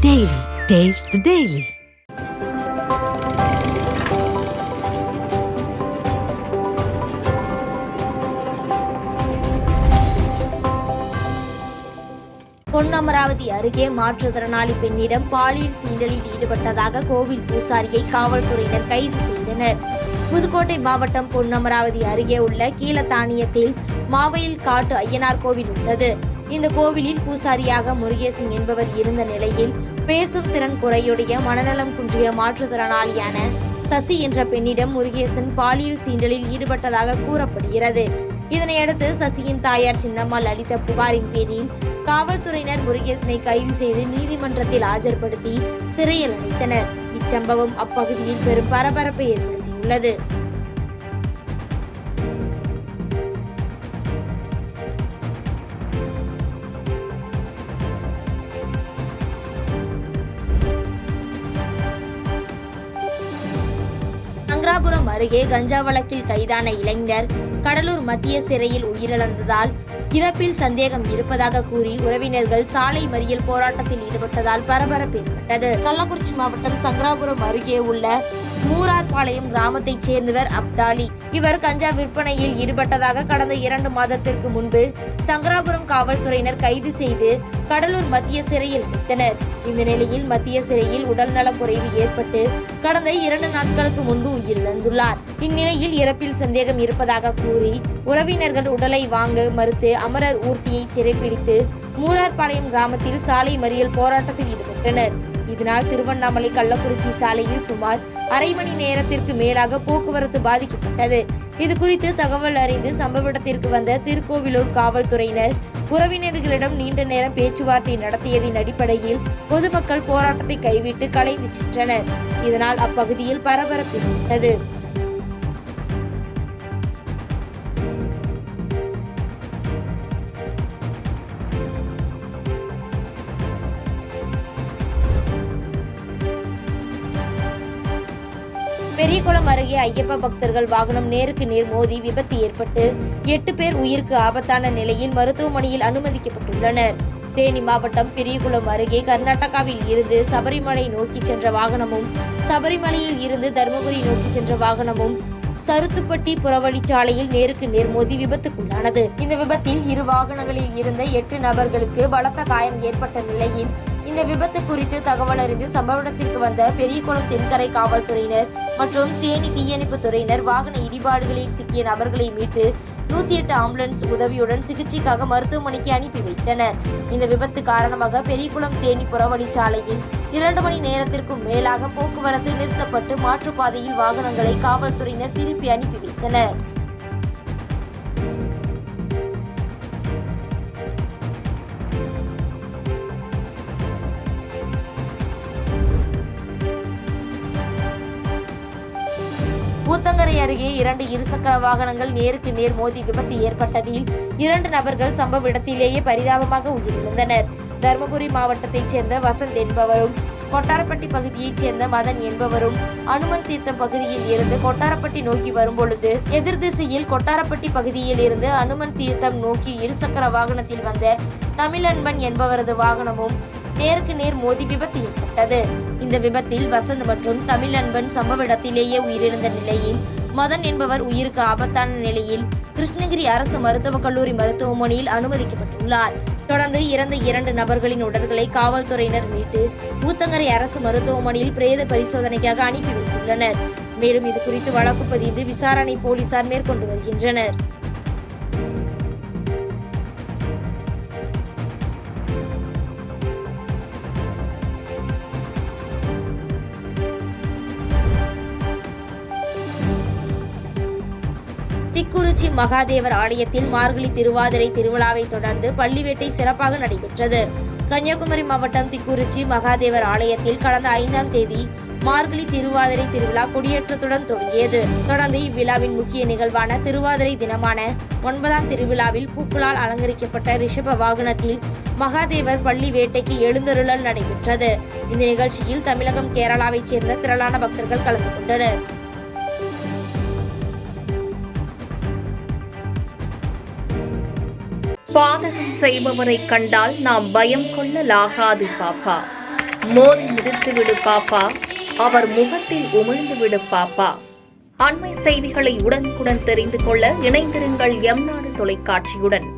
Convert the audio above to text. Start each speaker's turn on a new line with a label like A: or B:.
A: Daily. Taste the Daily.
B: Ponnamaravathi அருகே மாற்றுத்திறனாளி பெண்ணிடம் பாலியல் சீண்டலில் ஈடுபட்டதாக கோவில் பூசாரியை காவல்துறையினர் கைது செய்தனர். புதுக்கோட்டை மாவட்டம் பொன்னமராவதி அருகே உள்ள கீழத்தானியத்தில் மாவையில் காட்டு ஐயனார் கோவில் உள்ளது. இந்த கோவிலில் பூசாரியாக முருகேசன் என்பவர் இருந்த நிலையில் பேசும் திறன் குறையுடைய மனநலம் குன்றிய மாற்றுத்திறனாளியான சசி என்ற பெண்ணிடம் முருகேசன் பாலியல் சீண்டலில் ஈடுபட்டதாக கூறப்படுகிறது. இதனையடுத்து சசியின் தாயார் சின்னம்மாள் அளித்த புகாரின் பேரில் காவல்துறையினர் முருகேசனை கைது செய்து நீதிமன்றத்தில் ஆஜர்படுத்தி சிறையில் அடைத்தனர். இச்சம்பவம் அப்பகுதியில் பெரும் பரபரப்பை ஏற்படுத்தியுள்ளது. சங்கராபுரம் அருகே கஞ்சா வழக்கில் கைதான இளைஞர் கடலூர் மத்திய சிறையில் உயிரிழந்ததால் இறப்பில் சந்தேகம் இருப்பதாக கூறி உறவினர்கள் சாலை மறியல் போராட்டத்தில் ஈடுபட்டதால் பரபரப்பு ஏற்பட்டது. கள்ளக்குறிச்சி மாவட்டம் சங்கராபுரம் அருகே உள்ள மூரார்பாளையம் கிராமத்தைச் சேர்ந்தவர் அப்தாலி. இவர் கஞ்சா விற்பனையில் ஈடுபட்டதாக கடந்த 2 மாதத்திற்கு முன்பு சங்கராபுரம் காவல்துறையினர் கைது செய்து கடலூர் மத்திய சிறையில் அடைத்தனர். இந்த நிலையில் மத்திய சிறையில் உடல்நலக் குறைவு ஏற்பட்டு கடந்த 2 நாட்களுக்கு முன்பு உயிரிழந்துள்ளார். இந்நிலையில் இறப்பில் சந்தேகம் இருப்பதாக கூறி உறவினர்கள் உடலை வாங்க மறுத்து அமரர் ஊர்த்தியை சிறைப்பிடித்து மூரார்பாளையம் கிராமத்தில் சாலை மறியல் போராட்டத்தில் ஈடுபட்டனர். இதனால் திருவண்ணாமலை கள்ளக்குறிச்சி சாலையில் சுமார் அரை மணி நேரத்திற்கு மேலாக போக்குவரத்து பாதிக்கப்பட்டது. இது குறித்து தகவல் அறிந்து சம்பவ இடத்திற்கு வந்த திருக்கோவிலூர் காவல்துறையினர் உறவினர்களிடம் நீண்ட நேரம் பேச்சுவார்த்தை நடத்தியதின் அடிப்படையில் பொதுமக்கள் போராட்டத்தை கைவிட்டு கலைந்து சென்றனர். இதனால் அப்பகுதியில் பரபரப்பு ஏற்பட்டது. பெரியகுளம் அருகே ஐயப்ப பக்தர்கள் வாகனம் நேருக்கு நேர் மோதி விபத்து ஏற்பட்டு 8 பேர் உயிருக்கு ஆபத்தான நிலையில் மருத்துவமனையில் அனுமதிக்கப்பட்டுள்ளனர். தேனி மாவட்டம் பெரியகுளம் அருகே கர்நாடகாவில் இருந்து சபரிமலை நோக்கி சென்ற வாகனமும் சபரிமலையில் இருந்து தர்மபுரி நோக்கி சென்ற வாகனமும் சருத்துப்பட்டி புறவழிச்சாலையில் நேருக்கு நேர் மோதி விபத்துக்குள்ளானது. இந்த விபத்தில் 2 வாகனங்களில் இருந்த 8 நபர்களுக்கு பலத்த காயம் ஏற்பட்ட நிலையில் இந்த விபத்து குறித்து தகவல் அறிந்து சம்பவ இடத்திற்கு வந்த பெரியகுளம் தென்கரை காவல்துறையினர் மற்றும் தேனி தீயணைப்பு துறையினர் வாகன இடிபாடுகளில் சிக்கிய நபர்களை மீட்டு 108 ஆம்புலன்ஸ் உதவியுடன் சிகிச்சைக்காக மருத்துவமனைக்கு அனுப்பி வைத்தனர். இந்த விபத்து காரணமாக பெரியகுளம் தேனி புறவழிச்சாலையில் 2 மணி நேரத்திற்கும் மேலாக போக்குவரத்து நிறுத்தப்பட்டு மாற்றுப்பாதையில் வாகனங்களை காவல்துறையினர் திருப்பி அனுப்பி வைத்தனர். ஊத்தங்கரை அருகே 2 இருசக்கர வாகனங்கள் நேருக்கு நேர் மோதி விபத்து ஏற்பட்டதில் 2 நபர்கள் சம்பவ இடத்திலேயே பரிதாபமாக உயிரிழந்தனர். தர்மபுரி மாவட்டத்தைச் சேர்ந்த வசந்த் என்பவரும் கொட்டாரப்பட்டி பகுதியைச் சேர்ந்த மதன் என்பவரும் அனுமன் தீர்த்தம் பகுதியில் இருந்து கொட்டாரப்பட்டி நோக்கி வரும்பொழுது எதிர் திசையில் கொட்டாரப்பட்டி பகுதியில் இருந்து அனுமன் தீர்த்தம் நோக்கி இருசக்கர வாகனத்தில் வந்த தமிழன்பன் என்பவரது வாகனமும் நேருக்கு நேர் மோதி விபத்து ஏற்பட்டது. இந்த விபத்தில் வசந்த் மற்றும் தமிழன்பன் சம்பவ இடத்திலேயே உயிரிழந்த நிலையில் மதன் என்பவர் உயிருக்கு ஆபத்தான நிலையில் கிருஷ்ணகிரி அரசு மருத்துவக் கல்லூரி மருத்துவமனையில் அனுமதிக்கப்பட்டுள்ளார். தொடர்ந்து இறந்த 2 நபர்களின் உடல்களை காவல்துறையினர் மீட்டு ஊத்தங்கரை அரசு மருத்துவமனையில் பிரேத பரிசோதனைக்காக அனுப்பி வைத்துள்ளனர். மேலும் இது குறித்து வழக்கு பதிந்து விசாரணை போலீசார் மேற்கொண்டு வருகின்றனர். திக்குறிச்சி மகாதேவர் ஆலயத்தில் மார்கழி திருவாதிரை திருவிழாவை தொடர்ந்து பள்ளிவேட்டை சிறப்பாக நடைபெற்றது. கன்னியாகுமரி மாவட்டம் திக்குறிச்சி மகாதேவர் ஆலயத்தில் கடந்த 5ஆம் தேதி மார்கழி திருவாதிரை திருவிழா கொடியேற்றத்துடன் துவங்கியது. தொடர்ந்து இவ்விழாவின் முக்கிய நிகழ்வான திருவாதிரை தினமான 9ஆம் திருவிழாவில் பூக்களால் அலங்கரிக்கப்பட்ட ரிஷப வாகனத்தில் மகாதேவர் பள்ளி வேட்டைக்கு எழுந்தருளல் நடைபெற்றது. இந்த நிகழ்ச்சியில் தமிழகம் கேரளாவைச் சேர்ந்த திரளான பக்தர்கள் கலந்து கொண்டனர்.
C: பாதகம் செய்பவரை கண்டால் நாம் பயம் கொள்ளலாகாது பாப்பா. மோதி மிதித்து விடு பாப்பா, அவர் முகத்தில் உமிழ்ந்து விடு பாப்பா. அண்மை செய்திகளை உடனுக்குடன் தெரிந்து கொள்ள இணைந்திருங்கள் எம் நாடு தொலைக்காட்சியுடன்.